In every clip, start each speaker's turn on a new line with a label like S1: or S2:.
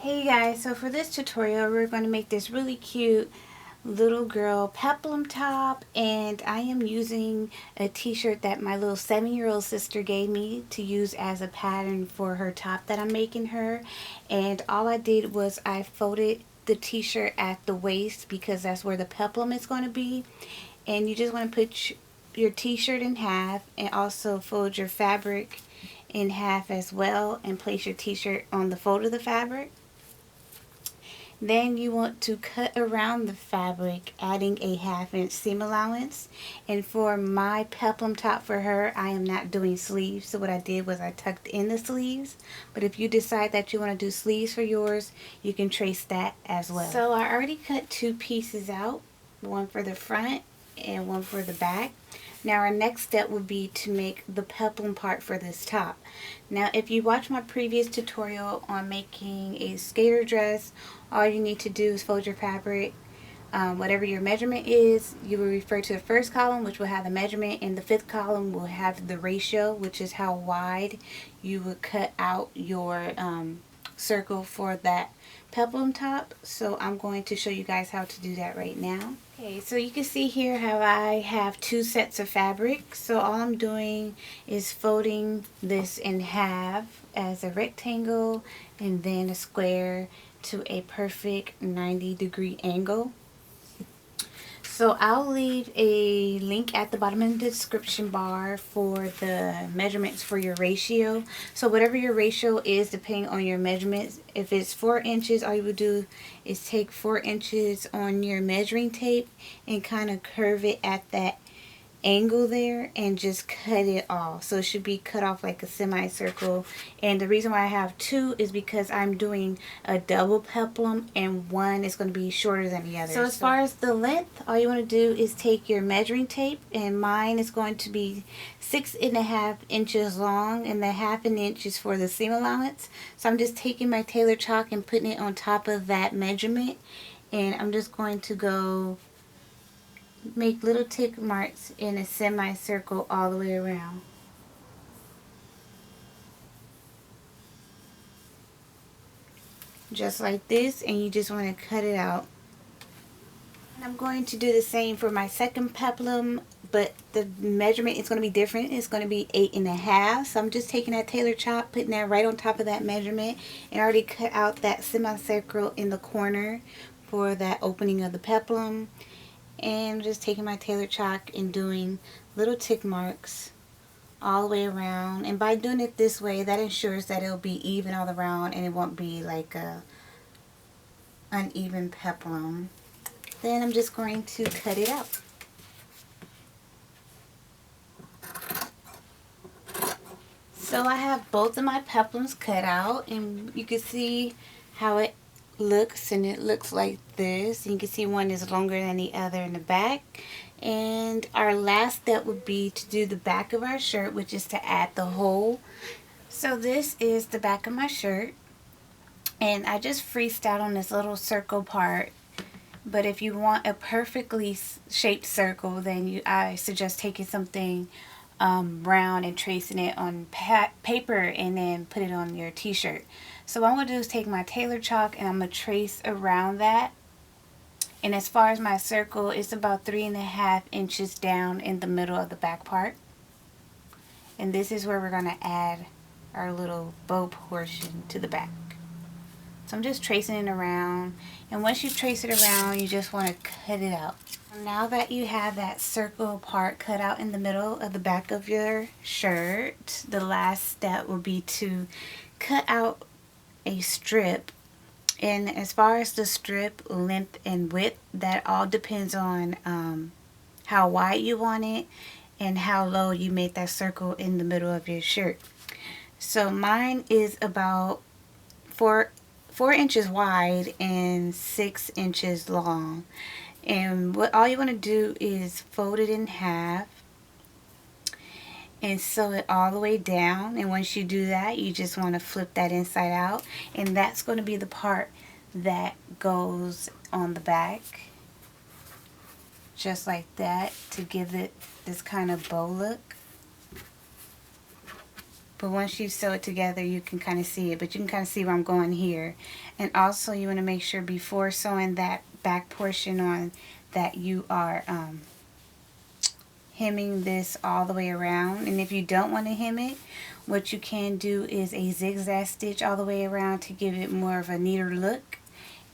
S1: Hey guys, so for this tutorial we're going to make this really cute little girl peplum top, and I am using a t-shirt that my little 7-year-old sister gave me to use as a pattern for her top that I'm making her. And all I did was I folded the t-shirt at the waist because that's where the peplum is going to be, and you just want to put your t-shirt in half and also fold your fabric in half as well and place your t-shirt on the fold of the fabric. Then you want to cut around the fabric, adding a 1/2 inch seam allowance. And for my peplum top for her, I am not doing sleeves. So what I did was I tucked in the sleeves. But if you decide that you want to do sleeves for yours, you can trace that as well. So I already cut 2 pieces out, one for the front and one for the back. Now our next step would be to make the peplum part for this top. Now if you watch my previous tutorial on making a skater dress, all you need to do is fold your fabric. Whatever your measurement is, you will refer to the first column, which will have the measurement, and the 5th column will have the ratio, which is how wide you would cut out your circle for that peplum top. So I'm going to show you guys how to do that right now. Okay, so you can see here how I have 2 sets of fabric. So all I'm doing is folding this in half as a rectangle and then a square to a perfect 90-degree angle. So I'll leave a link at the bottom of the description bar for the measurements for your ratio. So whatever your ratio is, depending on your measurements, if it's 4 inches, all you would do is take 4 inches on your measuring tape and kind of curve it at that angle there and just cut it off. So it should be cut off like a semicircle. And the reason why I have 2 is because I'm doing a double peplum and one is going to be shorter than the other. So as far as the length, all you want to do is take your measuring tape, and mine is going to be 6.5 inches long, and the 1/2 inch is for the seam allowance. So I'm just taking my tailor chalk and putting it on top of that measurement, and I'm just going to go make little tick marks in a semicircle all the way around. Just like this, and you just want to cut it out. And I'm going to do the same for my second peplum, but the measurement is going to be different. It's going to be 8.5. So I'm just taking that tailor chalk, putting that right on top of that measurement, and already cut out that semicircle in the corner for that opening of the peplum. And just taking my tailor chalk and doing little tick marks all the way around. And by doing it this way, that ensures that it'll be even all around and it won't be like a uneven peplum. Then I'm just going to cut it out. So I have both of my peplums cut out, and you can see how it looks, and it looks like this. You can see one is longer than the other in the back. And our last step would be to do the back of our shirt, which is to add the hole. So this is the back of my shirt, and I just freestyled on this little circle part. But if you want a perfectly shaped circle, then I suggest taking something round and tracing it on paper and then put it on your t-shirt. So what I'm going to do is take my tailor chalk and I'm going to trace around that. And as far as my circle, it's about 3.5 inches down in the middle of the back part. And this is where we're going to add our little bow portion to the back. So I'm just tracing it around, and once you trace it around, you just want to cut it out. Now that you have that circle part cut out in the middle of the back of your shirt, the last step will be to cut out a strip. And as far as the strip length and width, that all depends on how wide you want it and how low you made that circle in the middle of your shirt. So mine is about 4 inches wide and 6 inches long. And what all you want to do is fold it in half and sew it all the way down. And once you do that, you just want to flip that inside out, and that's going to be the part that goes on the back, just like that, to give it this kind of bow look. But once you sew it together, you can kind of see it. But you can kind of see where I'm going here. And also you want to make sure before sewing that back portion on that you are hemming this all the way around. And if you don't want to hem it, what you can do is a zigzag stitch all the way around to give it more of a neater look.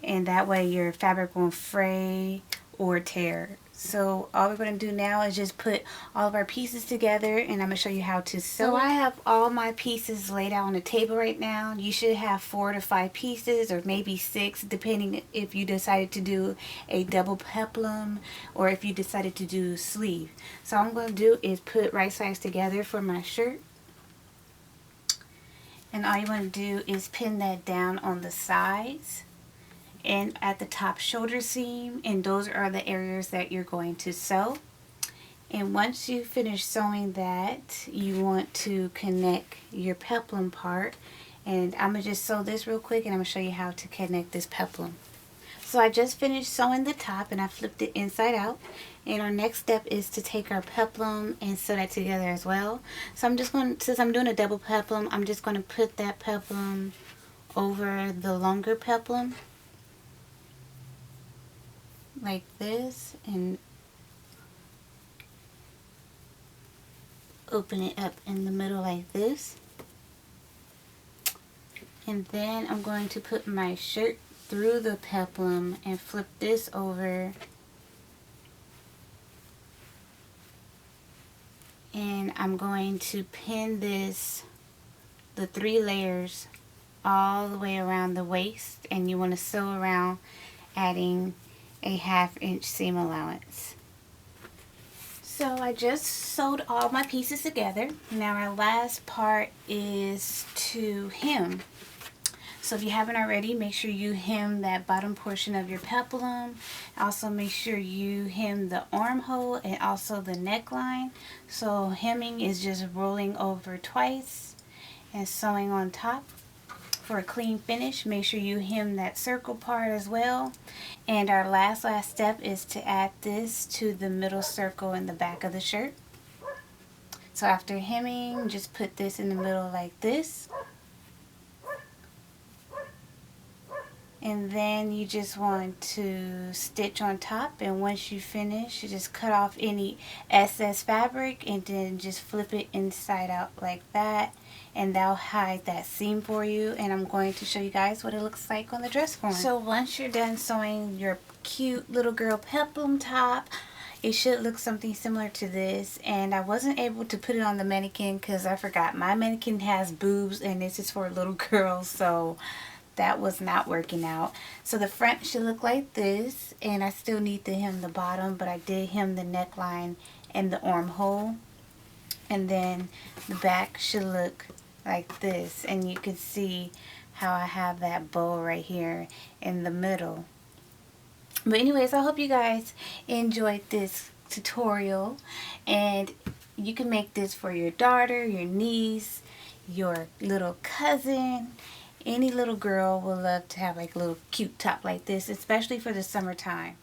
S1: And that way your fabric won't fray or tear. So all we're going to do now is just put all of our pieces together, and I'm going to show you how to sew. So I have all my pieces laid out on the table right now. You should have 4 to 5 pieces, or maybe 6, depending if you decided to do a double peplum or if you decided to do sleeve. So all I'm going to do is put right sides together for my shirt. And all you want to do is pin that down on the sides and at the top shoulder seam, and those are the areas that you're going to sew. And once you finish sewing that, you want to connect your peplum part, and I'm gonna just sew this real quick and I'm gonna show you how to connect this peplum. So I just finished sewing the top and I flipped it inside out, and our next step is to take our peplum and sew that together as well. So I'm just going to, since I'm doing a double peplum, I'm just going to put that peplum over the longer peplum like this, and open it up in the middle like this. And then I'm going to put my shirt through the peplum and flip this over, and I'm going to pin this, the 3 layers, all the way around the waist, and you want to sew around, adding a 1/2 inch seam allowance. So I just sewed all my pieces together. Now our last part is to hem. So if you haven't already, make sure you hem that bottom portion of your peplum. Also make sure you hem the armhole and also the neckline. So hemming is just rolling over twice and sewing on top. For a clean finish, make sure you hem that circle part as well. And our last step is to add this to the middle circle in the back of the shirt. So after hemming, just put this in the middle like this. And then you just want to stitch on top, and once you finish, you just cut off any excess fabric and then just flip it inside out like that, and that'll hide that seam for you. And I'm going to show you guys what it looks like on the dress form. So once you're done sewing your cute little girl peplum top, it should look something similar to this. And I wasn't able to put it on the mannequin because I forgot my mannequin has boobs and this is for little girls, so that was not working out. So the front should look like this, and I still need to hem the bottom, but I did hem the neckline and the armhole. And then the back should look like this, and you can see how I have that bow right here in the middle. But anyways, I hope you guys enjoyed this tutorial, and you can make this for your daughter, your niece, your little cousin. Any little girl will love to have like a little cute top like this, especially for the summertime.